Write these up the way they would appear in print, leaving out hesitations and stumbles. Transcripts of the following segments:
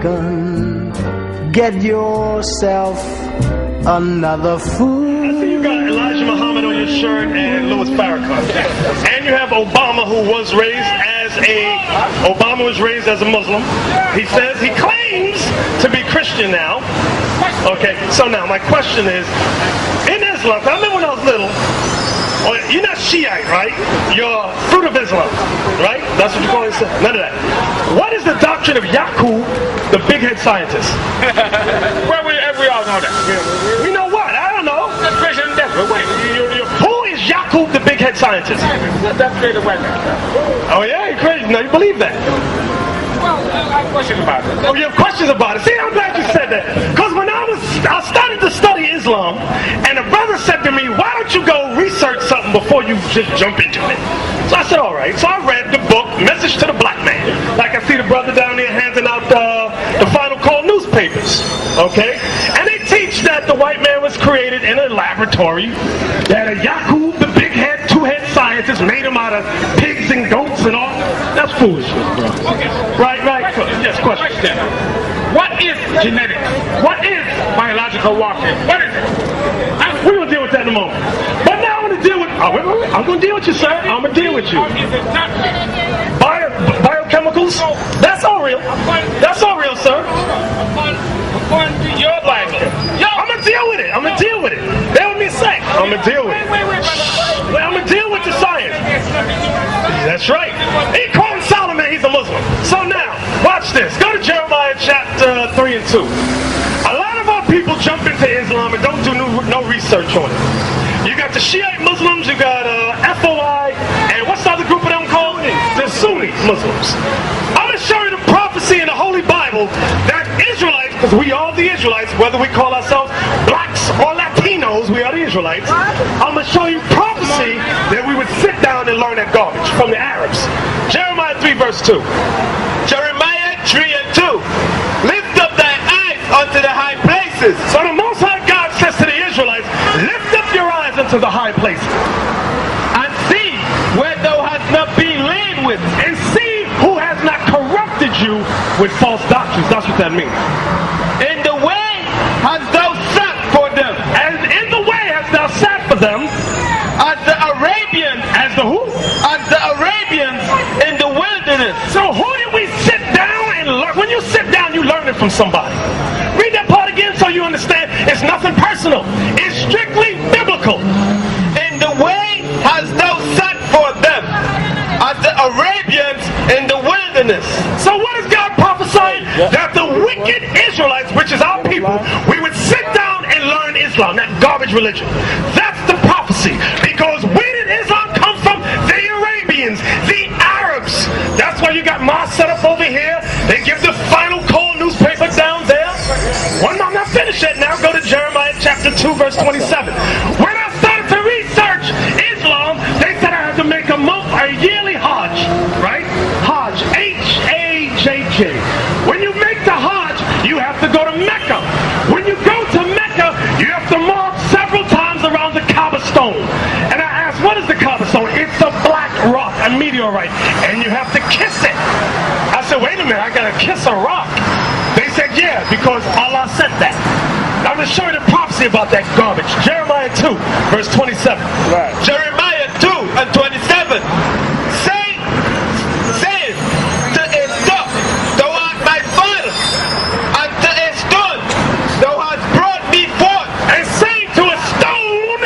Jamaican, get yourself another fool. I see you got Elijah Muhammad on your shirt and Louis Farrakhan. And you have Obama, who was raised as a Muslim. He says he claims to be Christian now. Okay, so now my question is, in Islam, I remember when I was little, you're not Shiite, right? You're fruit of Islam, right? That's what you call it? None of that. What is the doctrine of Yaqub, the big head scientist? Well, we all know that. We know what? I don't know. That's Christian devil. Wait, who is Yaqub, the big head scientist? that's created white man. Oh yeah, you're crazy. No, you believe that? Well, I have questions about it. Oh, you have questions about it? See, I'm glad you said that. Because when I started to study Islam, and a brother said to me, why don't you go research something before you just jump into it? So I said, all right. So I read the book, Message to the Black Man. Like I see the brother down there handing out the Final Call newspapers. Okay? And they teach that the white man was created in a laboratory, that a Yaqub, the big head, two-head scientist, made him out of pigs and goats and all. That's foolishness, bro. Okay. Right. Yes, question. What is genetics? What is biological warfare? What is it? We're going to deal with that in a moment. But now I'm going to deal with... Oh, wait. I'm going to deal with you, sir. I'm going to deal with you. What is it not? Biochemicals? That's all real. That's all real, sir. According to your Bible. I'm going to deal with it. Bear with me a sec. I'm going to deal with it. Wait, I'm going to deal with the science. That's right. He called Solomon, he's a Muslim. So now, watch this. Go to Jeremiah chapter 3 and 2. A lot of our people jump into Islam and don't do no research on it. You got the Shiite Muslims, you got FOI, and what's the other group of them called? The Sunni Muslims. I'm going to show you the prophecy in the Holy Bible that Israelites, because we are the Israelites, whether we call ourselves blacks or Latinos, we are the Israelites. I'm going to show you prophecy that we would sit down and learn that garbage from the Arabs. Jeremiah 3 verse 2. Jeremiah 3 and 2. Lift up thy eyes unto the high places. So the Most High God says to the Israelites, lift up your eyes unto the high places. And see where thou hast not been laid with. And see who has not corrupted you with false doctrines. That's what that means. In the way hast thou sat for them. And in the way hast thou sat for them. As the Arabians. As the who? As the Arabians in the wilderness. So who did we sit down and learn? When you sit down, you learn it from somebody. Read that part again so you understand. It's nothing personal. It's strictly biblical. In the way hast thou sat for them. As the Arabians in the wilderness. So what is God prophesying? That the wicked Israelites, which is our people, we would sit down and learn Islam, that garbage religion. That's the prophecy. Because where did Islam come from? The Arabians, the Arabs. That's why you got mosques set up over here. They give the Final Call newspaper down there. Well, I'm not finished yet now. Go to Jeremiah chapter 2 verse 27. When I started to research Islam, they said I had to make a yearly Hajj, right? Hajj, H-A-J-J. When you make the Hajj, you have to go to Mecca. When you go to Mecca, you have to mark several times around the Kaaba stone. And I asked, what is the Kaaba stone? It's a black rock, a meteorite, and you have to kiss it. I said, wait a minute, I gotta kiss a rock. They said, yeah, because Allah said that. I'm going to show you the prophecy about that garbage. Jeremiah 2, verse 27. Right. Jeremiah 2 and 27. Say to a stone, thou art my father, and to a stone, thou hast brought me forth. And say to a stone,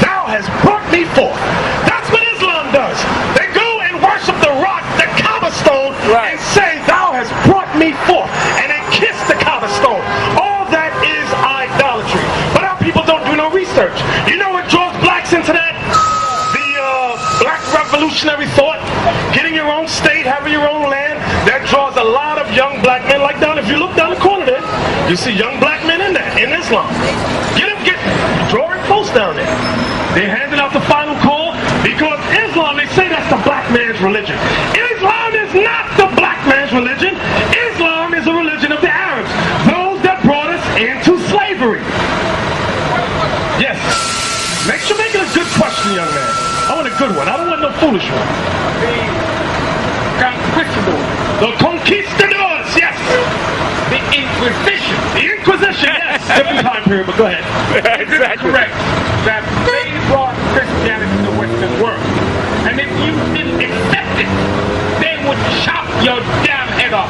thou hast brought me forth. That's what Islam does. They go and worship the rock, the Kaaba stone, and say, thou hast brought me forth. And they kiss the Kaaba stone. All that is idolatry. But our people don't do no research. You know what draws blacks into that? The black revolutionary thought. Getting your own state, having your own land. That draws a lot of young black men. Like down, if you look down the corner there, you see young black men in there, in Islam. Draw it close down there. They're handing out the Final Call because Islam, they say that's the black man's religion. Islam is not the black man's religion. Islam is a religion of the Arabs. Those that brought us into slavery. Yes. Make sure make it a good question, young man. I want a good one. I don't want no foolish one. The conquistadors. The conquistadors, yes. Inquisition. The Inquisition, yes. Different time period, but go ahead. Is it correct that they brought Christianity to the Western world? And if you didn't accept it, they would chop your damn head off.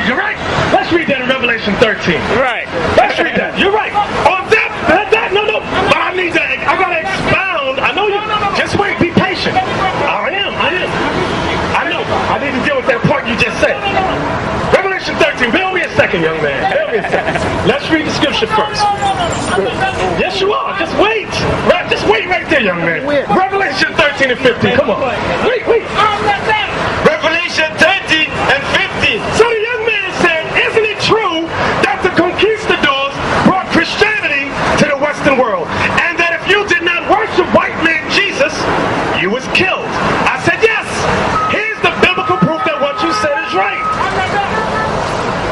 You're right. Let's read that in Revelation 13. Right. Let's read that. You're right. On that, no. But I gotta expound. I know you. Just wait. Be patient. I am. I know. I need to deal with that point you just said. Revelation 13. Bear me a second, young man. Bear me a second. Let's read the scripture first. Yes, you are. Just wait. Right. Just wait right there, young man. Revelation 13 and 15. Come on. Wait. Revelation 13 and 15. So the young man said, isn't it true that the conquistadors brought Christianity to the Western world? And that if you did not worship white man Jesus, you was killed? I said, yes. Here's the biblical proof that what you said is right.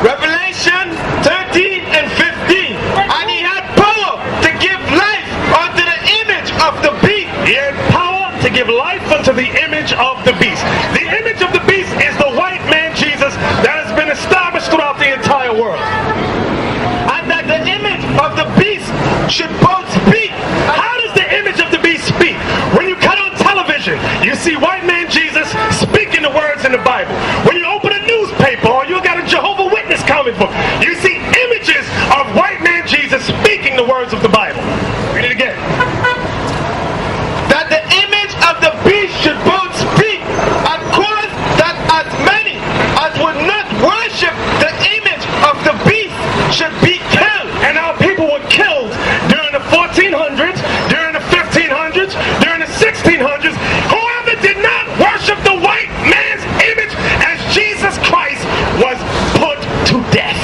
Revelation 13 and 15. And he had power to give life unto the image of the beast. He had power to give life unto the image of the beast. The image of the beast is the white man Jesus that has been established throughout the entire world. And that the image of the beast should both speak. How does the image of the beast speak? When you cut on television, you see white man Jesus speaking the words in the Bible. When you open a newspaper or you got a Jehovah's Witness comic book, you see images of white man Jesus speaking the words of the Bible. Read it again. That the image of the beast should both speak, and cause that as many as would not worship the image of the beast should be killed. And our people were killed during the 1400s, during the 1500s, during the 1600s. Whoever did not worship the white man's image as Jesus Christ was put to death.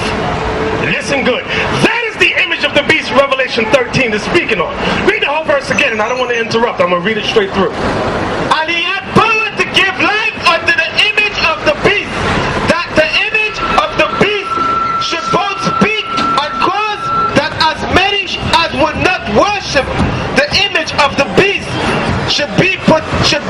Listen good. That is the image of the beast Revelation 13 is speaking on. Read the whole verse again, and I don't want to interrupt. I'm going to read it straight through. And he had power to give life unto the image of the beast, that the image of the beast should both speak and cause that as many as would not worship the image of the beast should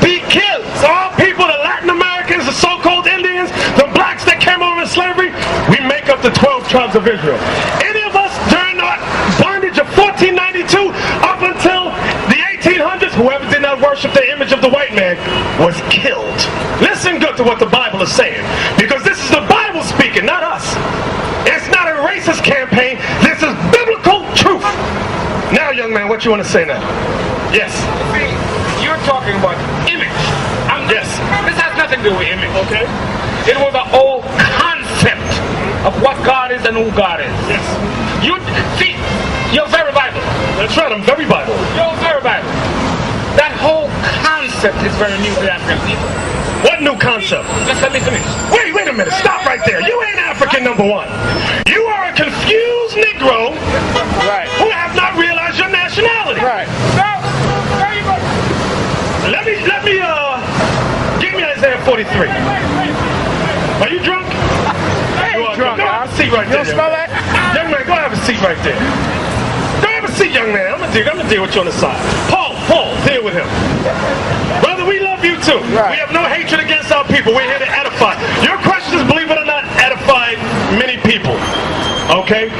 be killed. So our people, the Latin Americans, the so-called Indians, the blacks that came over in slavery, we make up the 12 tribes of Israel. Any of us during our bondage of 1492 up until the 1800s, whoever did not worship the image of the white man was killed. Listen good to what the Bible is saying, because this is the Bible speaking, not us. It's not a racist campaign. This is biblical truth. Now, young man, what you want to say now? Yes. See, you're talking about image. Yes. This has nothing to do with image. Okay. It was an old concept of what God is and who God is. Yes. You see, you're very Bible. That's right. I'm very Bible. You're very Bible. That whole concept is very new to the African people. What new concept? Just let me finish. Wait a minute. Stop right there. You ain't African, number one. You are a confused Negro who have not realized your nationality. Right. So, there you go. Let me, give me Isaiah 43. Are you drunk? I ain't drunk. Go have a seat right there. You don't smell that? Young man, go have a seat right there. Go have a seat, young man. I'm gonna deal with you on the side. Paul, deal with him. Brother, we love you too. Right. We have no hatred against our people. We're here to edify. Your questions, believe it or not, edify many people. Okay?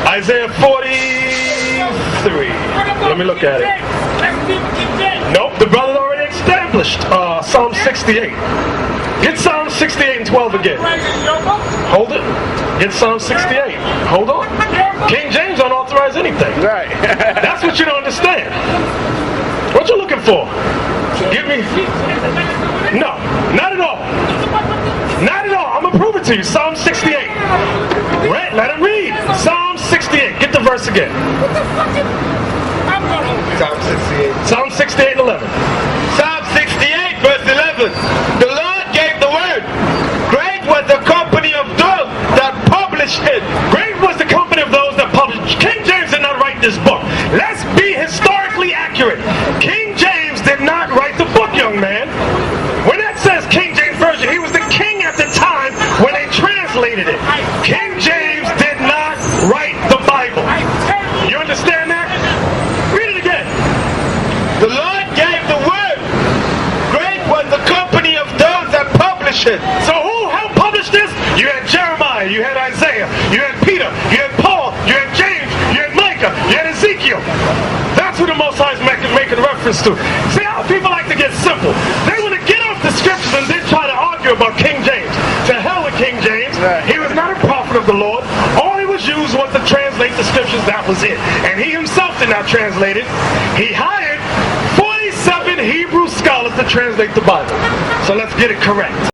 Isaiah 43. Let me look at it. Nope, the brother already established Psalm 68. Get Psalm 68 and 12 again. Hold it. Get Psalm 68. Hold on. King James don't authorize anything. Right. That's what you don't understand. What you looking for? Give me. No, not at all. Not at all. I'm gonna prove it to you. Psalm 68. Right? Let him read. Psalm 68. Get the verse again. Psalm 68. Psalm 68 and 11. Psalm 68 verse 11. The Lord gave the word. Great was the company of those that published it. Great was the company of those that published. King James did not write this book. Let's be historically accurate. King James did not write the book, young man. When that says King James Version, he was the king at the time when they translated it. King James did not write the Bible. You understand that? Read it again. The Lord gave the word. Great was the company of those that published it. So who helped publish this? You had Jeremiah, you had Isaiah, you had Peter. Israel. That's who the Most High is making reference to. See how people like to get simple. They want to get off the scriptures and then try to argue about King James. To hell with King James. He was not a prophet of the Lord. All he was used was to translate the scriptures. That was it. And he himself did not translate it. He hired 47 Hebrew scholars to translate the Bible. So let's get it correct.